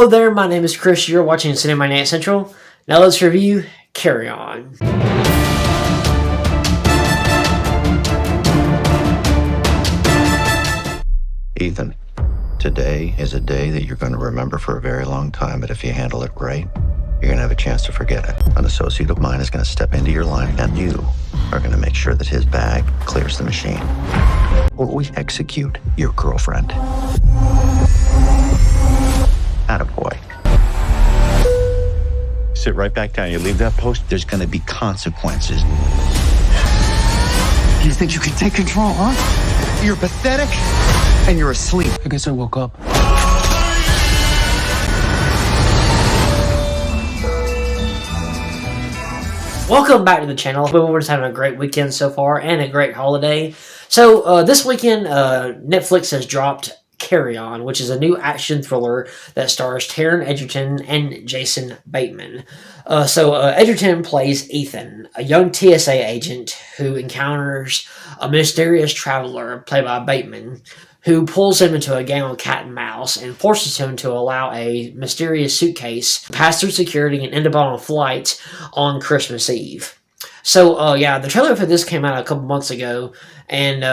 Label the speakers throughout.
Speaker 1: Hello there, my name is Chris. You're watching Cinema Night Central. Now let's review Carry On.
Speaker 2: Ethan, today is a day that you're going to remember for a very long time, but if you handle it right, you're going to have a chance to forget it. An associate of mine is going to step into your line, and you are going to make sure that his bag clears the machine. Or we execute your girlfriend. Attaboy. Sit right back down. You leave that post, there's going to be consequences.
Speaker 3: You think you can take control, huh? You're pathetic, and you're asleep.
Speaker 4: I guess I woke up.
Speaker 1: Welcome back to the channel. We're just having a great weekend so far and a great holiday. So this weekend, Netflix has dropped Carry On, which is a new action thriller that stars Taron Edgerton and Jason Bateman. Edgerton plays Ethan, a young TSA agent who encounters a mysterious traveler, played by Bateman, who pulls him into a game of cat and mouse and forces him to allow a mysterious suitcase pass through security and end up on a flight on Christmas Eve. The trailer for this came out a couple months ago, and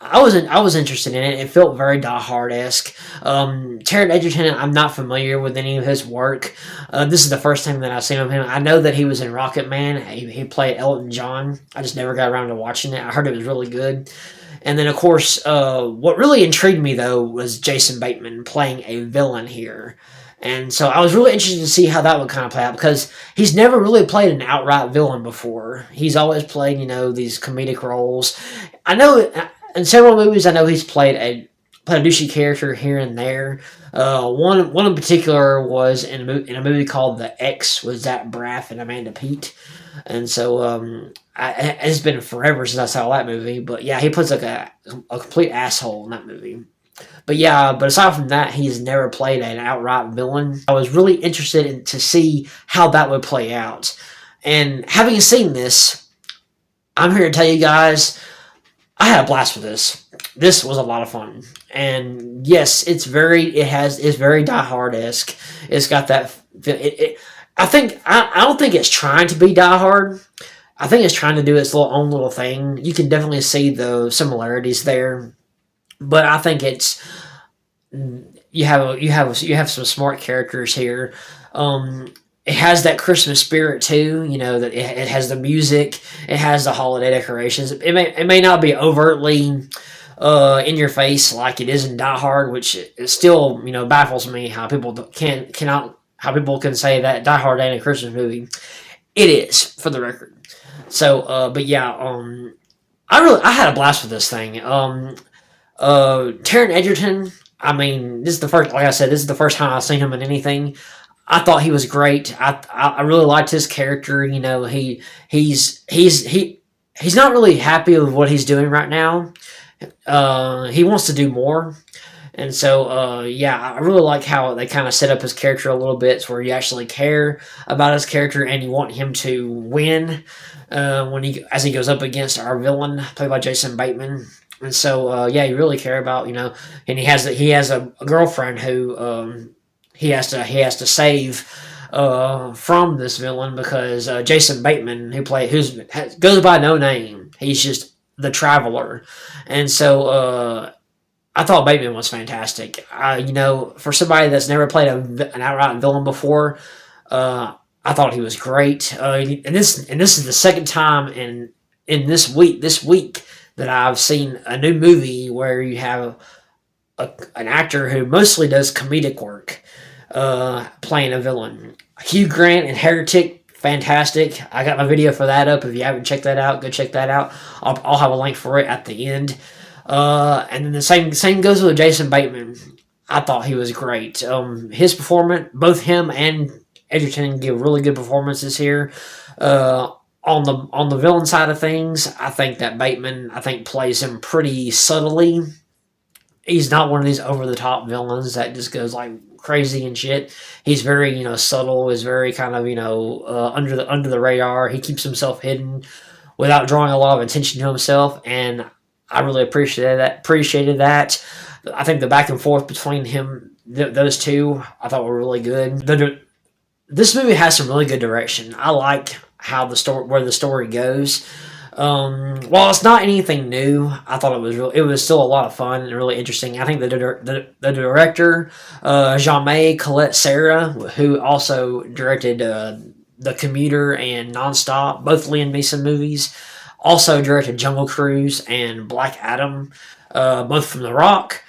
Speaker 1: I was interested in it. It felt very Die Hard-esque. Taron Edgerton, I'm not familiar with any of his work. This is the first time that I've seen of him. I know that he was in Rocket Man. He played Elton John. I just never got around to watching it. I heard it was really good. And then, of course, what really intrigued me, though, was Jason Bateman playing a villain here. And so I was really interested to see how that would kind of play out, because he's never really played an outright villain before. He's always played, these comedic roles. I know in several movies, I know he's played a douchey character here and there. One in particular was in a movie called The X with Zach Braff and Amanda Peet. And so it's been forever since I saw that movie. But yeah, he plays like a complete asshole in that movie. But aside from that, he's never played an outright villain. I was really interested to see how that would play out. And having seen this, I'm here to tell you guys, I had a blast with this. This was a lot of fun. And yes, it's very Die Hard-esque. It's got that... I don't think it's trying to be Die Hard. I think it's trying to do its own little thing. You can definitely see the similarities there. But I think it's... You have some smart characters here. It has that Christmas spirit too, that it has the music, it has the holiday decorations. It may not be overtly in your face like it is in Die Hard, which it still baffles me how people can say that Die Hard ain't a Christmas movie. It is, for the record. I had a blast with this thing. Taron Edgerton, this is the first, like I said, this is the first time I've seen him in anything. I thought he was great. I really liked his character. He's not really happy with what he's doing right now. He wants to do more. And so, I really like how they kind of set up his character a little bit, where you actually care about his character and you want him to win as he goes up against our villain, played by Jason Bateman. And so, you really care about, and he has a girlfriend who he has to save from this villain, because Jason Bateman, goes by no name, he's just the Traveler. And so I thought Bateman was fantastic. For somebody that's never played an outright villain before, I thought he was great. And this is the second time in this week that I've seen a new movie where you have an actor who mostly does comedic work playing a villain. Hugh Grant in Heretic, fantastic. I got my video for that up. If you haven't checked that out, go check that out. I'll have a link for it at the end. And then the same goes with Jason Bateman. I thought he was great. His performance, both him and Edgerton give really good performances here. On the villain side of things, I think that Bateman plays him pretty subtly. He's not one of these over-the-top villains that just goes like crazy and shit. He's very, subtle. He's very kind of, under the radar. He keeps himself hidden without drawing a lot of attention to himself, and I really appreciated that. I think the back and forth between him those two I thought were really good. This movie has some really good direction. I like how where the story goes. While it's not anything new, I thought it was still a lot of fun and really interesting. I think the director, Jaume Collet-Serra, who also directed The Commuter and Nonstop, both Liam Neeson movies, also directed Jungle Cruise and Black Adam, both from The Rock.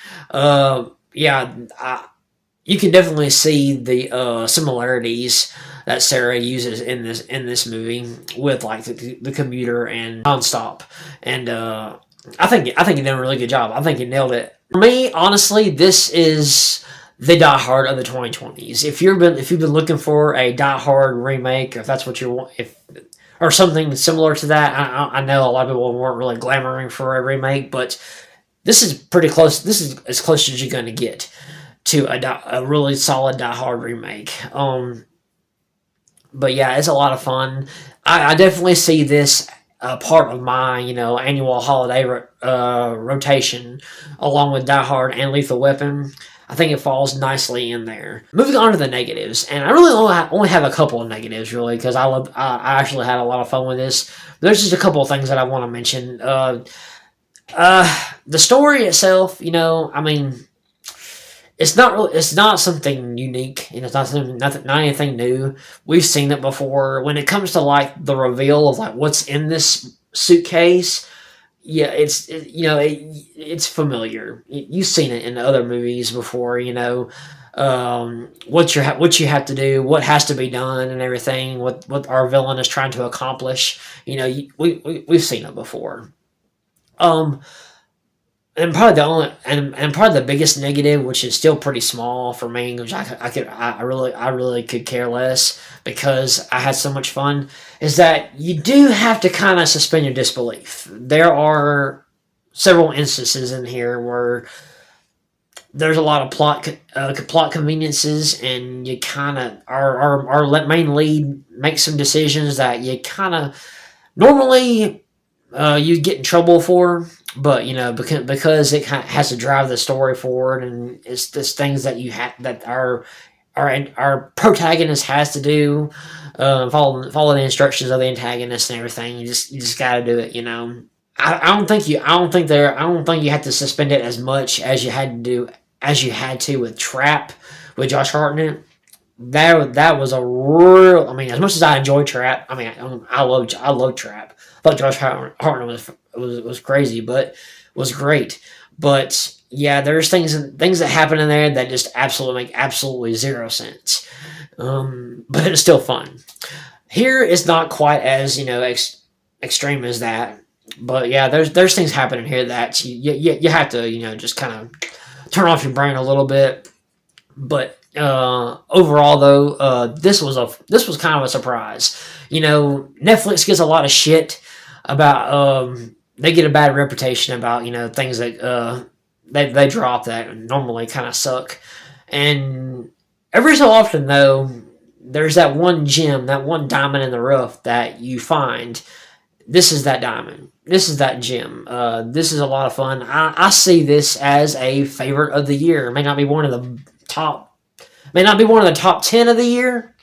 Speaker 1: You can definitely see the similarities that Sarah uses in this movie with like the Commuter and Nonstop, and I think he did a really good job. I think he nailed it. For me, honestly, this is the Die Hard of the 2020s. If you've been looking for a Die Hard remake, if that's what you want, or something similar to that, I know a lot of people weren't really clamoring for a remake, but this is pretty close. This is as close as you're going to get to a really solid Die Hard remake. But yeah, it's a lot of fun. I definitely see this part of my annual holiday rotation, along with Die Hard and Lethal Weapon. I think it falls nicely in there. Moving on to the negatives, and I really only have a couple of negatives, really, because I actually had a lot of fun with this. There's just a couple of things that I want to mention. The story itself, I mean, it's not something unique, and it's not anything new. We've seen it before. When it comes to like the reveal of like what's in this suitcase, yeah, it's familiar. You've seen it in other movies before, what you have to do, what has to be done, and everything. What our villain is trying to accomplish. We've seen it before. And probably the biggest negative, which is still pretty small for me, which I really could care less because I had so much fun, is that you do have to kind of suspend your disbelief. There are several instances in here where there's a lot of plot conveniences, and you kind of our main lead makes some decisions that you kind of normally you get in trouble for. But because it kind of has to drive the story forward, and it's just things that that our protagonist has to do, follow the instructions of the antagonist and everything. You just got to do it. I don't think you have to suspend it as much as you had to with Trap with Josh Hartnett. That was a real. I mean, as much as I enjoy Trap, I mean, I love Trap. I thought Josh Hartnett was crazy, but was great. But yeah, there's things that happen in there that just make absolutely zero sense. But it's still fun. Here it's not quite as extreme as that. But yeah, there's things happening here that you have to just kind of turn off your brain a little bit. But overall though, this was kind of a surprise. Netflix gets a lot of shit about they get a bad reputation about things that they drop that normally kind of suck, and every so often though there's that one gem, that one diamond in the rough that you find. This is that diamond. This is that gem. This is a lot of fun. I see this as a favorite of the year. It may not be one of the top 10 of the year,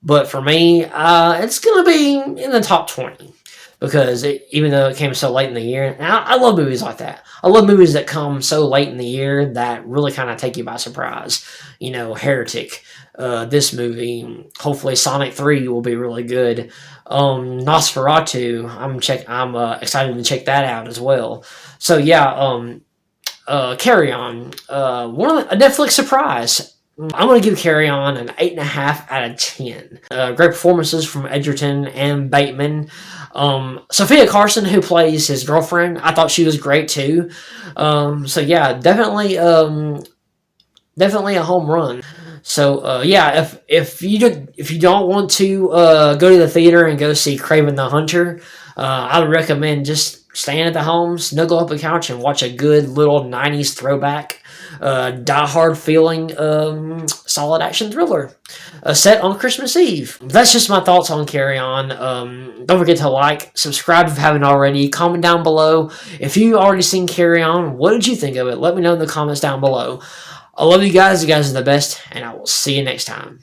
Speaker 1: but for me, it's gonna be in the top 20. Because even though it came so late in the year, and I love movies like that. I love movies that come so late in the year that really kind of take you by surprise. Heretic, this movie. Hopefully, Sonic 3 will be really good. Nosferatu, I'm excited to check that out as well. So yeah, Carry On, a Netflix surprise. I'm going to give Carry On an 8.5 out of 10. Great performances from Edgerton and Bateman. Sophia Carson, who plays his girlfriend, I thought she was great too. So yeah, definitely a home run. So yeah, if you don't want to go to the theater and go see Kraven the Hunter, I would recommend just staying at the home, snuggle up a couch, and watch a good little 90s throwback, Die Hard feeling, solid action thriller, set on Christmas Eve. That's just my thoughts on Carry On. Don't forget to like, subscribe if you haven't already, comment down below. If you already seen Carry On, what did you think of it? Let me know in the comments down below. I love you guys. You guys are the best, and I will see you next time.